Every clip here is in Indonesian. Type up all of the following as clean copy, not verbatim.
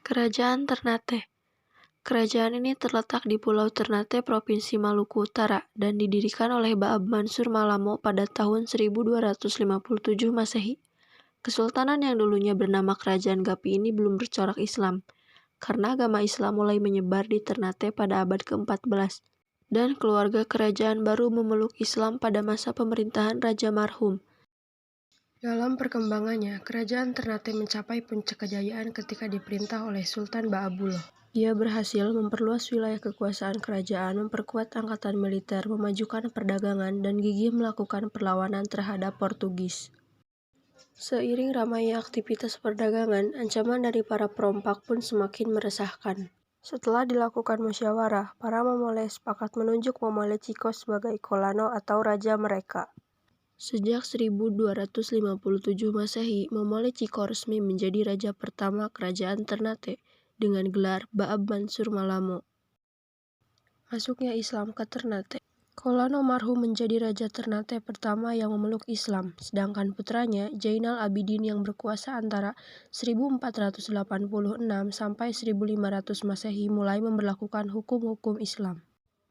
Kerajaan Ternate. Kerajaan ini terletak di Pulau Ternate, Provinsi Maluku Utara, dan didirikan oleh Ba'ab Mansur Malamo pada tahun 1257 Masehi. Kesultanan yang dulunya bernama Kerajaan Gapi ini belum bercorak Islam, karena agama Islam mulai menyebar di Ternate pada abad ke-14, dan keluarga kerajaan baru memeluk Islam pada masa pemerintahan Raja Marhum. Dalam perkembangannya, kerajaan Ternate mencapai puncak kejayaan ketika diperintah oleh Sultan Ba'abullah. Dia berhasil memperluas wilayah kekuasaan kerajaan, memperkuat angkatan militer, memajukan perdagangan, dan gigih melakukan perlawanan terhadap Portugis. Seiring ramainya aktivitas perdagangan, ancaman dari para perompak pun semakin meresahkan. Setelah dilakukan musyawarah, para Momole sepakat menunjuk Momole Chico sebagai Kolano atau raja mereka. Sejak 1257 Masehi, Momole Chico resmi menjadi raja pertama kerajaan Ternate dengan gelar Ba'ab Mansur Malamo. Masuknya Islam ke Ternate. Kolano Marhum menjadi raja Ternate pertama yang memeluk Islam, sedangkan putranya Jainal Abidin yang berkuasa antara 1486 sampai 1500 Masehi mulai memberlakukan hukum-hukum Islam.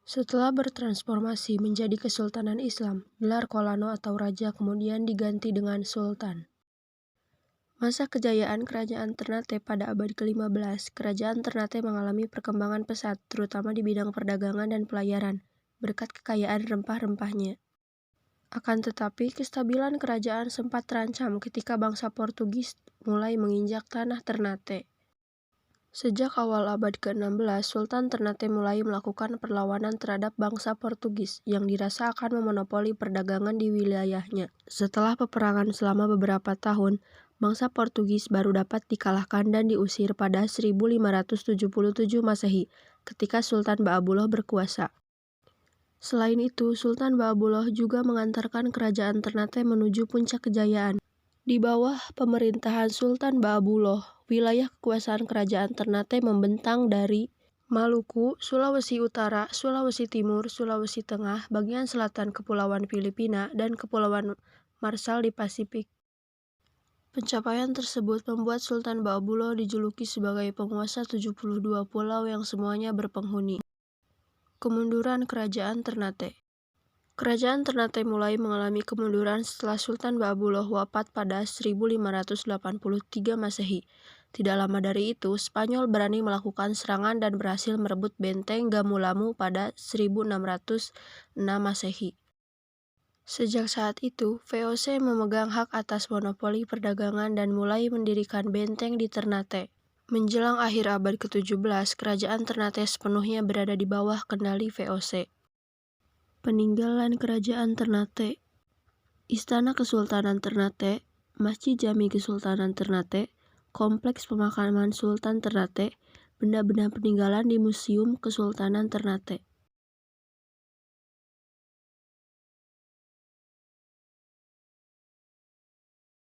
Setelah bertransformasi menjadi Kesultanan Islam, gelar Kolano atau raja kemudian diganti dengan Sultan. Masa kejayaan Kerajaan Ternate pada abad ke-15, Kerajaan Ternate mengalami perkembangan pesat, terutama di bidang perdagangan dan pelayaran, berkat kekayaan rempah-rempahnya. Akan tetapi, kestabilan kerajaan sempat terancam ketika bangsa Portugis mulai menginjak tanah Ternate. Sejak awal abad ke-16, Sultan Ternate mulai melakukan perlawanan terhadap bangsa Portugis yang dirasa akan memonopoli perdagangan di wilayahnya. Setelah peperangan selama beberapa tahun, bangsa Portugis baru dapat dikalahkan dan diusir pada 1577 Masehi ketika Sultan Ba'abullah berkuasa. Selain itu, Sultan Ba'abullah juga mengantarkan kerajaan Ternate menuju puncak kejayaan. Di bawah pemerintahan Sultan Ba'abullah, wilayah kekuasaan kerajaan Ternate membentang dari Maluku, Sulawesi Utara, Sulawesi Timur, Sulawesi Tengah, bagian selatan Kepulauan Filipina, dan Kepulauan Marshall di Pasifik. Pencapaian tersebut membuat Sultan Ba'abullah dijuluki sebagai penguasa 72 pulau yang semuanya berpenghuni. Kemunduran Kerajaan Ternate. Kerajaan Ternate mulai mengalami kemunduran setelah Sultan Ba'abullah wafat pada 1583 Masehi. Tidak lama dari itu, Spanyol berani melakukan serangan dan berhasil merebut benteng Gamulamu pada 1606 Masehi. Sejak saat itu, VOC memegang hak atas monopoli perdagangan dan mulai mendirikan benteng di Ternate. Menjelang akhir abad ke-17, Kerajaan Ternate sepenuhnya berada di bawah kendali VOC. Peninggalan Kerajaan Ternate. Istana Kesultanan Ternate, Masjid Jami Kesultanan Ternate, Kompleks Pemakaman Sultan Ternate, benda-benda peninggalan di Museum Kesultanan Ternate.